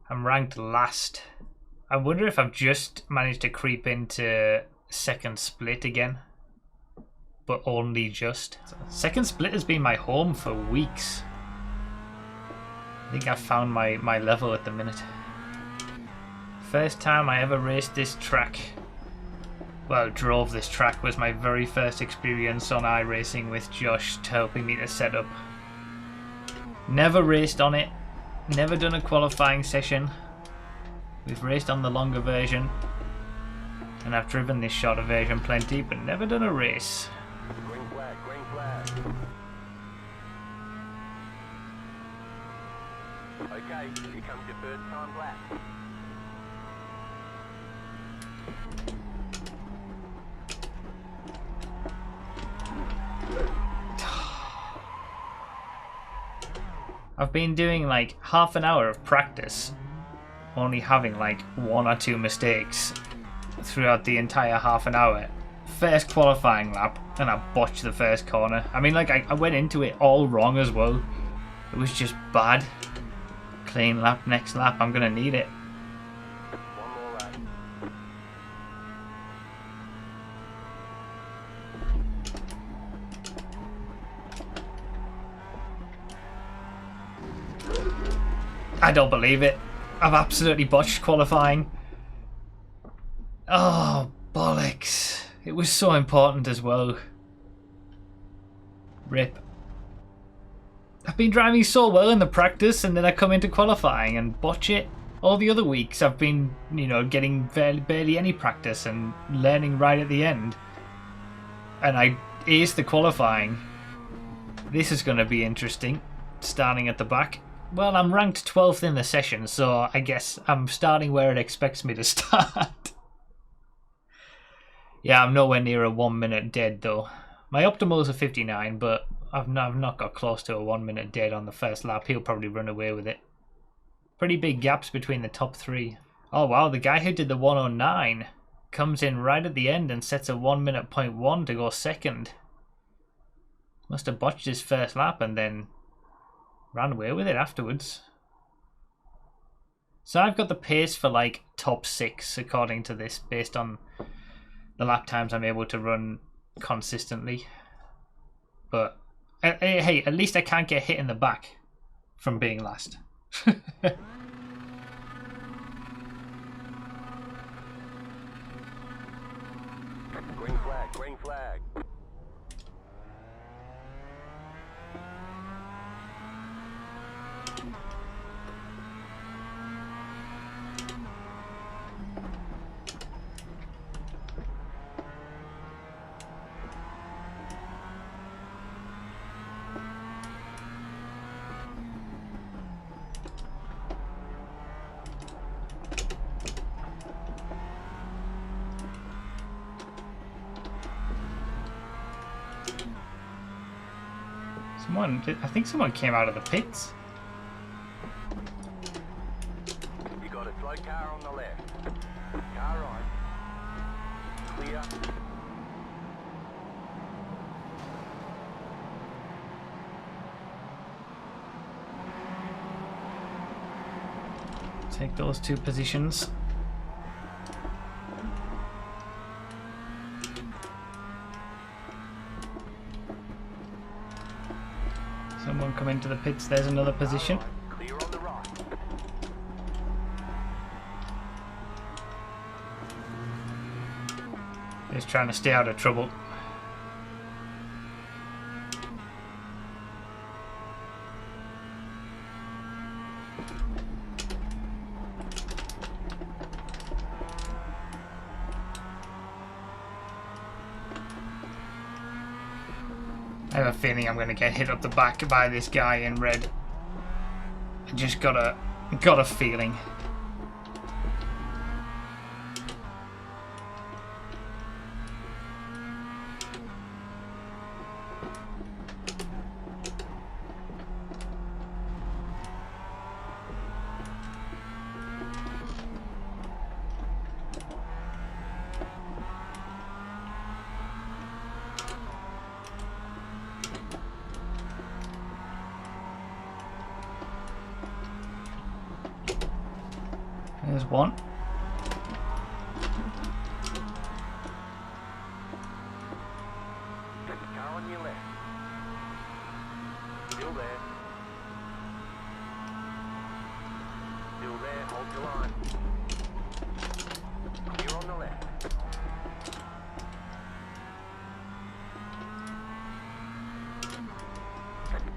I'm ranked last. I wonder if I've just managed to creep into second split again. But only just. Second split has been my home for weeks. I think I've found my level at the minute. First time I ever raced this track. Well, drove this track was my very first experience on iRacing with Josh helping me to set up. Never raced on it. Never done a qualifying session. We've raced on the longer version. And I've driven this shorter version plenty, but never done a race. Green flag, green flag. Okay, here comes your first time lap. I've been doing like half an hour of practice, only having like 1 or 2 mistakes throughout the entire half an hour. First qualifying lap, and I botched the first corner. I mean, like, I went into it all wrong as well. It was just bad. Clean lap, next lap, I'm gonna need it. One more lap. I don't believe it. I've absolutely botched qualifying. Oh, bollocks. It was so important as well. Rip. I've been driving so well in the practice, and then I come into qualifying and botch it. All the other weeks I've been, you know, getting barely any practice and learning right at the end. And I aced the qualifying. This is going to be interesting, starting at the back. Well, I'm ranked 12th in the session, so I guess I'm starting where it expects me to start. Yeah, I'm nowhere near a 1 minute dead though. My optimals are 59, but I've not got close to a 1 minute dead on the first lap. He'll probably run away with it. Pretty big gaps between the top 3. Oh wow, the guy who did the 109 comes in right at the end and sets a 1 minute .1 to go second. Must have botched his first lap and then ran away with it afterwards. So I've got the pace for like top 6 according to this, based on the lap times I'm able to run consistently. But hey, at least I can't get hit in the back from being last. Green flag, green flag. I think someone came out of the pits. You got a slow car on the left. Car on. Clear. Take those 2 positions. Someone come into the pits, there's another position. Clear on the right. Just trying to stay out of trouble. I have a feeling I'm going to get hit up the back by this guy in red. I just got a feeling. There's one. Car on your left. Still there. Still there, hold your line. Clear on the left.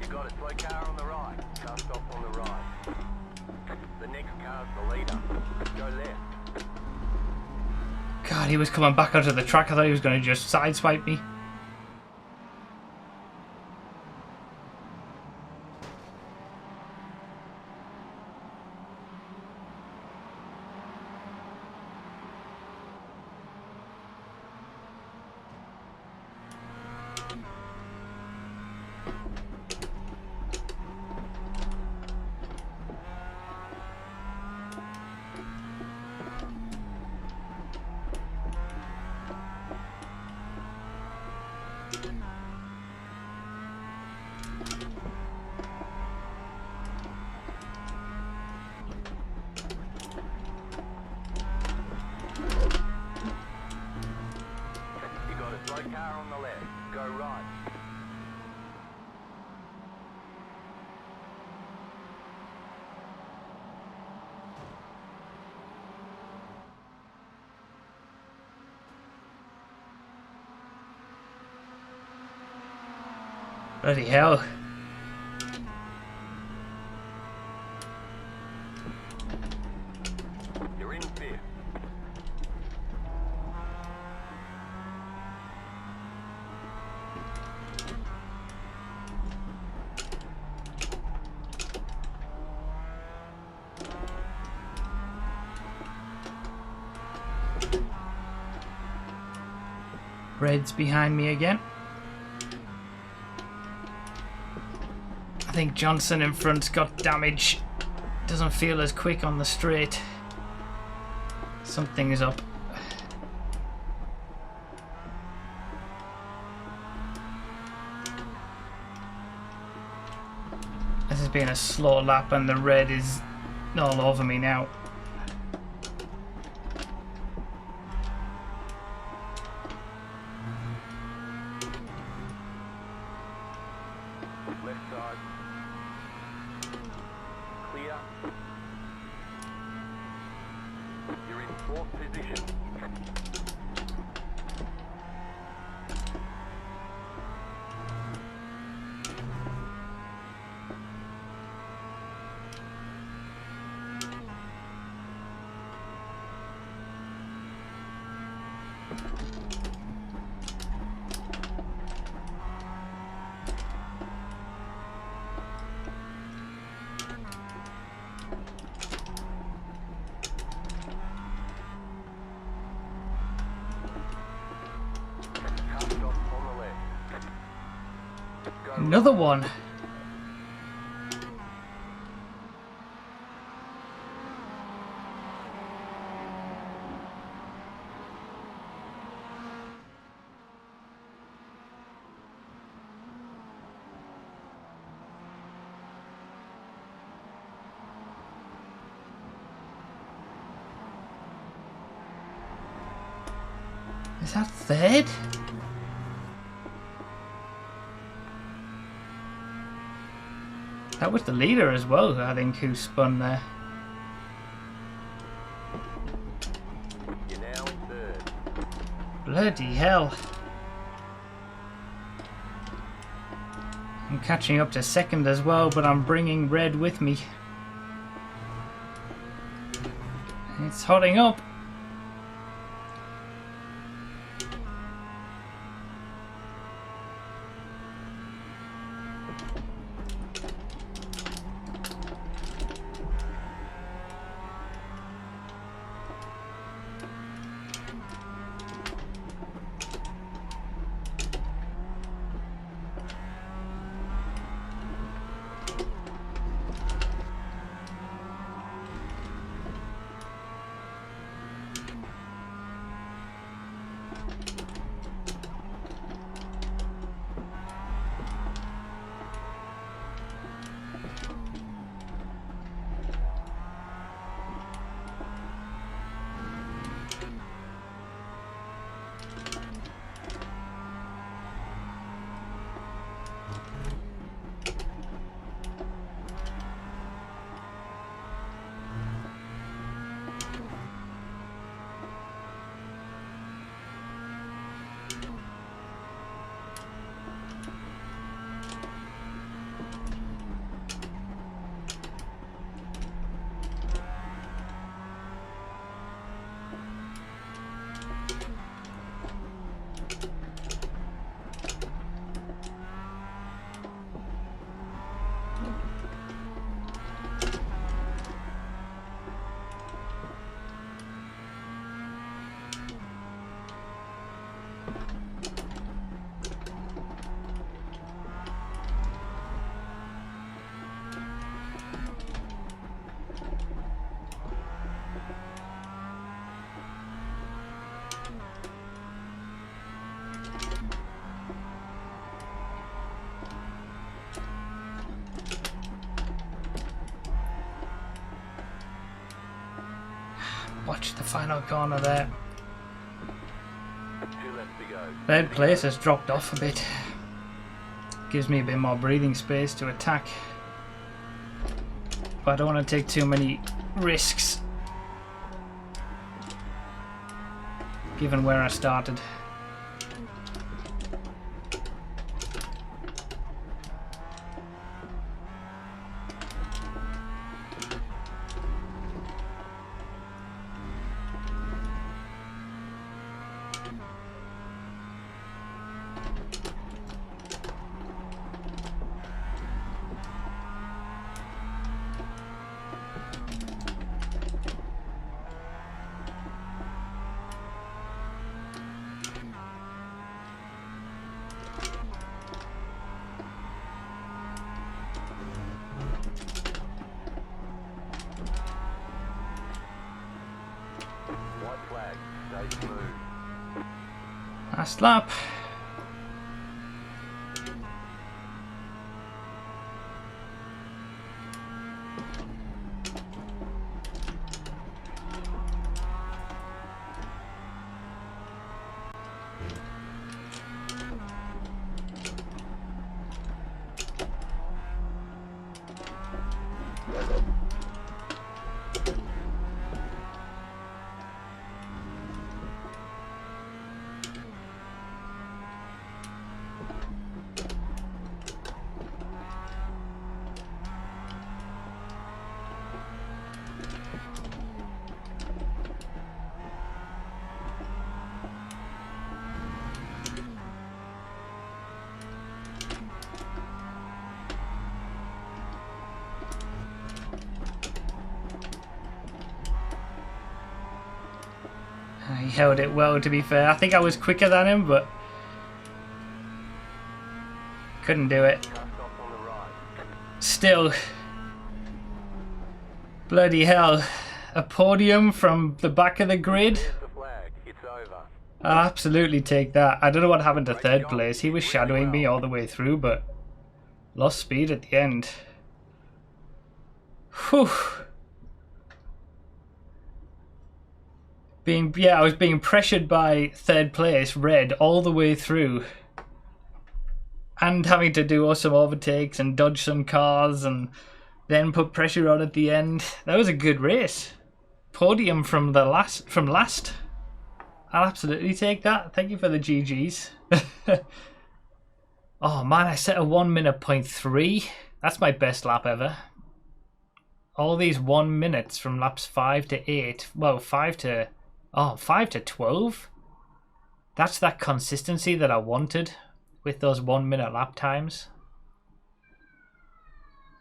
You got a slow car on the right. Car stop on the right. The next car's the leader. Go left. God, he was coming back onto the track. I thought he was going to just sideswipe me. You got a slow car on the left. Go right. Bloody hell. You're in fifth. Red's behind me again. I think Johnson in front's got damage. Doesn't feel as quick on the straight. Something is up. This has been a slow lap and the red is all over me now. Left side. Clear. You're in fourth position. Car stop on the left. Go Another one. Is that third? That was the leader as well, I think, who spun there. You're now in third. Bloody hell. I'm catching up to second as well, but I'm bringing red with me. It's hotting up. Watch the final corner there. 2 left to go. Third place has dropped off a bit. Gives me a bit more breathing space to attack. But I don't want to take too many risks, given where I started. White flag. Stay smooth. Last lap. He held it well, to be fair. I think I was quicker than him, but couldn't do it. Cut stop on the right. Still, bloody hell, a podium from the back of the grid. There's the flag. It's over. I'll absolutely take that. I don't know what happened to third place. He was shadowing me all the way through, but lost speed at the end. Whew. I was being pressured by third place, red, all the way through. And having to do some overtakes and dodge some cars and then put pressure on at the end. That was a good race. Podium from last. I'll absolutely take that. Thank you for the GGs. Oh man, I set a 1 minute .3. That's my best lap ever. All these 1 minutes from laps 5 to 8. Well, 5 to 12. That's that consistency that I wanted with those 1 minute lap times.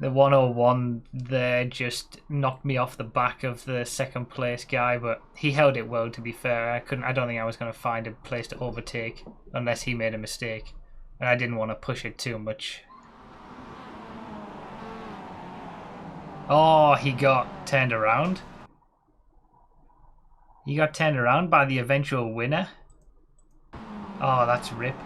The 101 there just knocked me off the back of the second place guy, but he held it well, to be fair. I don't think I was going to find a place to overtake unless he made a mistake, and I didn't want to push it too much. Oh, he got turned around. He got turned around by the eventual winner. Oh, that's rip.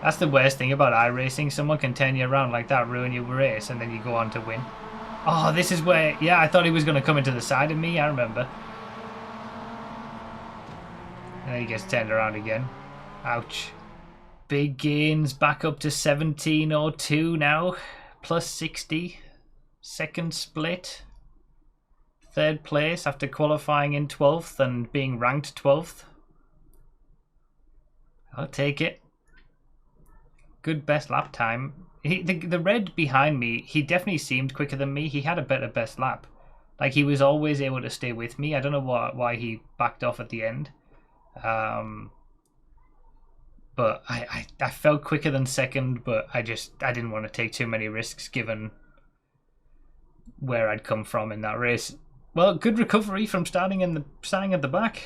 That's the worst thing about iRacing. Someone can turn you around like that, ruin your race, and then you go on to win. Oh, this is where... Yeah, I thought he was going to come into the side of me, I remember. And he gets turned around again. Ouch. Big gains, back up to 17.02 now. Plus 60. Second split. Third place after qualifying in 12th and being ranked 12th. I'll take it. Good best lap time. The red behind me, he definitely seemed quicker than me. He had a better best lap. Like, he was always able to stay with me. I don't know why he backed off at the end. But I felt quicker than second, but I didn't want to take too many risks given where I'd come from in that race. Well, good recovery from starting at the back.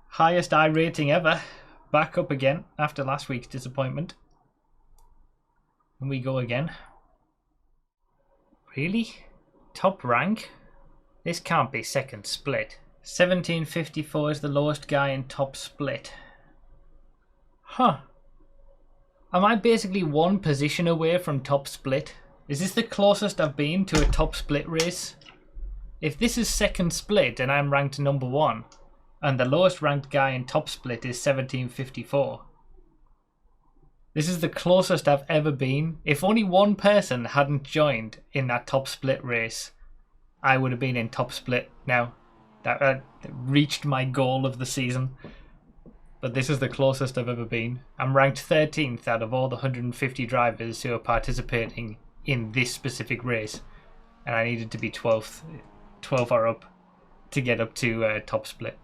Highest iRating ever. Back up again after last week's disappointment. And we go again. Really? Top rank? This can't be second split. 1754 is the lowest guy in top split. Huh. Am I basically one position away from top split? Is this the closest I've been to a top split race? If this is second split and I'm ranked number 1, and the lowest ranked guy in top split is 1754, this is the closest I've ever been. If only one person hadn't joined in that top split race, I would have been in top split now. That reached my goal of the season. But this is the closest I've ever been. I'm ranked 13th out of all the 150 drivers who are participating in this specific race. And I needed to be 12th, 12 or up, to get up to top split.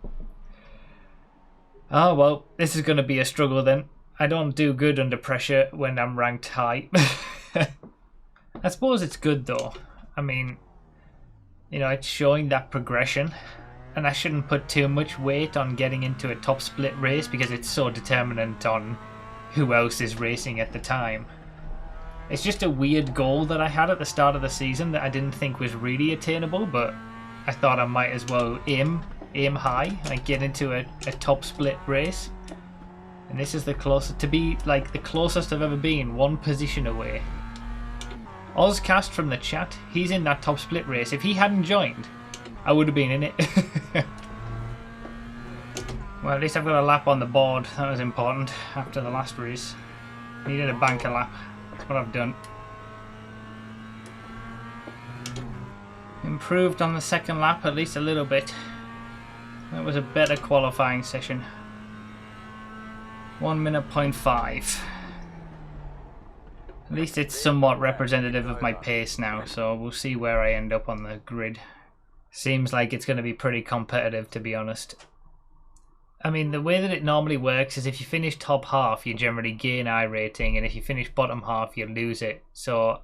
Oh well, this is going to be a struggle then. I don't do good under pressure when I'm ranked high. I suppose it's good though. I mean, you know, it's showing that progression. And I shouldn't put too much weight on getting into a top split race because it's so determinant on who else is racing at the time. It's just a weird goal that I had at the start of the season that I didn't think was really attainable, but I thought I might as well aim high and get into a top split race. And this is the closest, to be like the closest I've ever been, one position away. Ozcast from the chat, he's in that top split race. If he hadn't joined, I would have been in it. Well, at least I've got a lap on the board. That was important after the last race. Needed a banker lap. That's what I've done. Improved on the second lap at least a little bit. That was a better qualifying session. 1 minute 0.5. At least it's somewhat representative of my pace now, so we'll see where I end up on the grid. Seems like it's going to be pretty competitive, to be honest. I mean, the way that it normally works is if you finish top half, you generally gain iRating, and if you finish bottom half, you lose it. So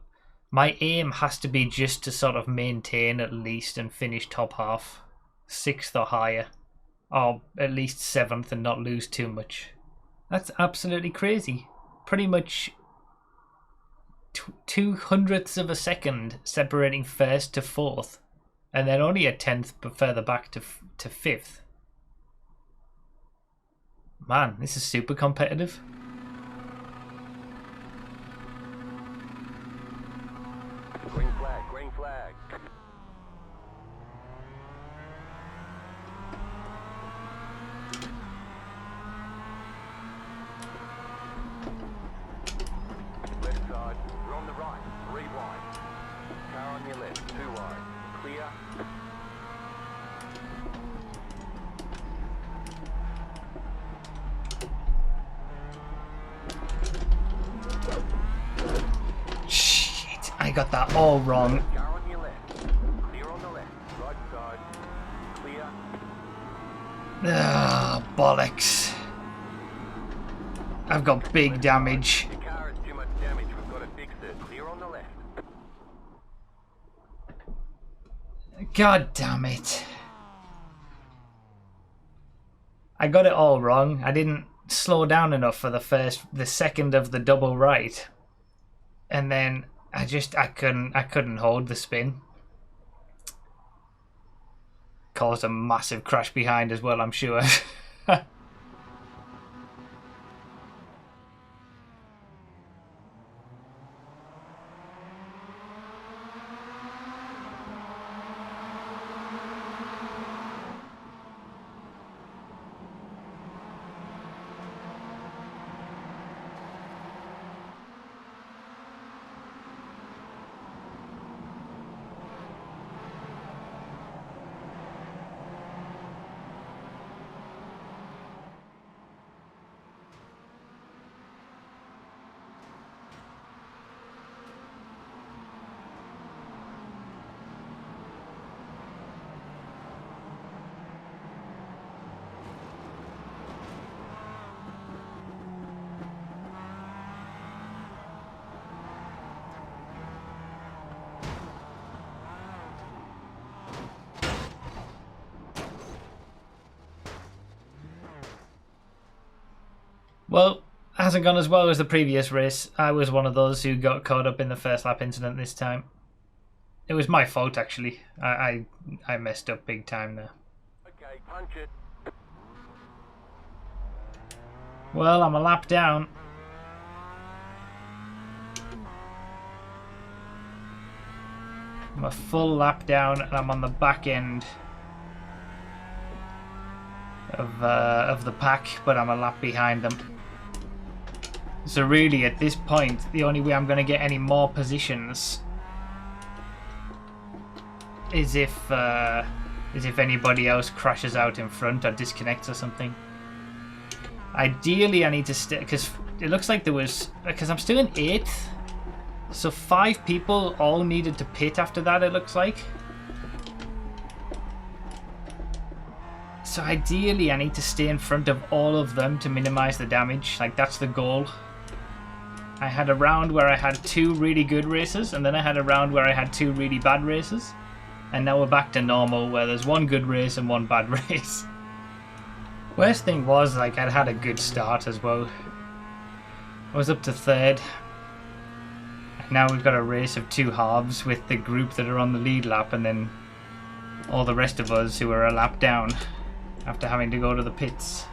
my aim has to be just to sort of maintain at least and finish top half, 6th or higher, or at least 7th and not lose too much. That's absolutely crazy. Pretty much 2/100ths of a second separating 1st to 4th. And then only a 10th further back to 5th. Man, this is super competitive. Green flag, green flag. Left side, we're on the right, 3 wide. Car on your left, 2 wide. Clear. Shit, I got that all wrong. Car on your left. Clear on the left. Right side. Clear. Ah, bollocks. I've got big damage. Your car has too much damage. We've got to fix it. Clear on the left. God damn it. I got it all wrong. I didn't slow down enough for the second of the double right. And then I couldn't hold the spin. Caused a massive crash behind as well, I'm sure. Well, hasn't gone as well as the previous race. I was one of those who got caught up in the first lap incident this time. It was my fault, actually. I messed up big time there. Okay, punch it. Well, I'm a lap down. I'm a full lap down and I'm on the back end of the pack, but I'm a lap behind them. So really at this point the only way I'm going to get any more positions is if anybody else crashes out in front or disconnects or something. Ideally I need to stay, because it looks like there was, because I'm still in 8th, so 5 people all needed to pit after that, it looks like. So ideally I need to stay in front of all of them to minimize the damage, like that's the goal. I had a round where I had 2 really good races, and then I had a round where I had 2 really bad races. And now we're back to normal, where there's 1 good race and 1 bad race. Worst thing was, like, I'd had a good start as well. I was up to 3rd. And now we've got a race of 2 halves with the group that are on the lead lap, and then all the rest of us who are a lap down after having to go to the pits.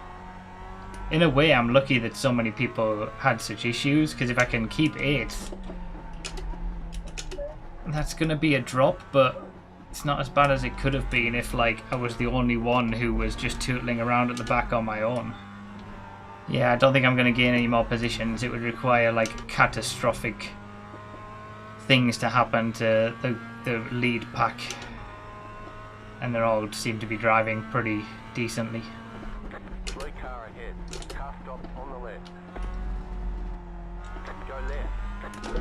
In a way, I'm lucky that so many people had such issues, because if I can keep 8th, that's going to be a drop, but it's not as bad as it could have been if, like, I was the only one who was just tootling around at the back on my own. Yeah, I don't think I'm going to gain any more positions. It would require, like, catastrophic things to happen to the lead pack. And they all seem to be driving pretty decently. Blue car ahead. Car stop on the left. Go left.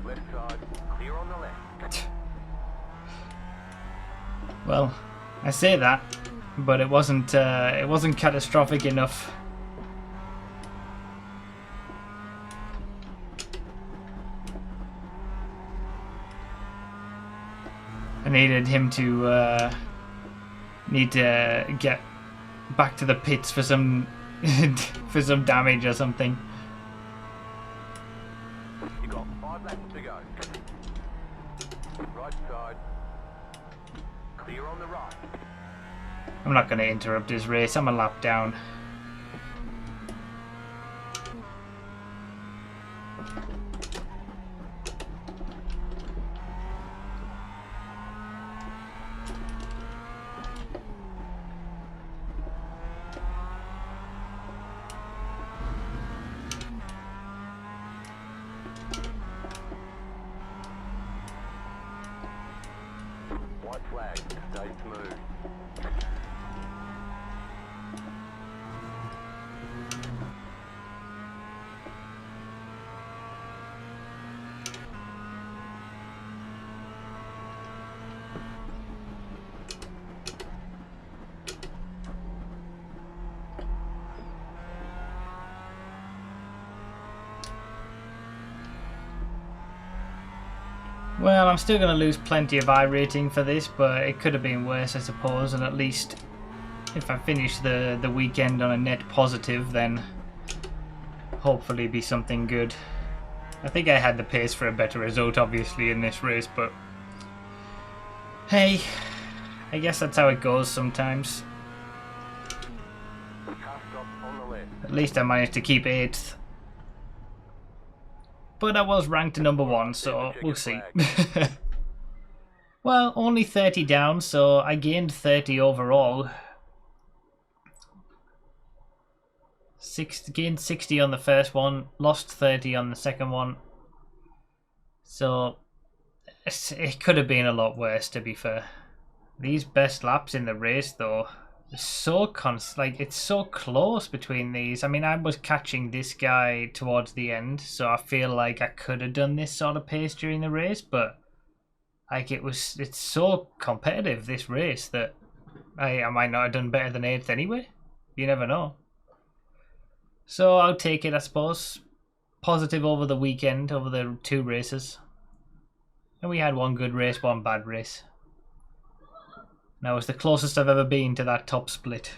Left side. Clear on the left. Well, I say that, but it wasn't catastrophic enough. I needed him to need to get back to the pits for some for some damage or something. You got 5 laps to go. Right side. Clear on the right. I'm not going to interrupt his race. I'm a lap down. White flag. Stay smooth. Well, I'm still going to lose plenty of iRating for this, but it could have been worse, I suppose, and at least if I finish the weekend on a net positive, then hopefully be something good. I think I had the pace for a better result, obviously, in this race, but hey, I guess that's how it goes sometimes. Car stop on the left. At least I managed to keep 8th. But I was ranked number 1, so we'll see. Well, only 30 down, so I gained 30 overall. Gained 60 on the first one, lost 30 on the second one. So it could have been a lot worse, to be fair. These best laps in the race, though, it's so close between these. I mean, I was catching this guy towards the end, so I feel like I could have done this sort of pace during the race, but like it's so competitive, this race, that I might not have done better than 8th anyway. You never know. So I'll take it, I suppose. Positive over the weekend, over the 2 races. And we had 1 good race, 1 bad race. That was the closest I've ever been to that top split.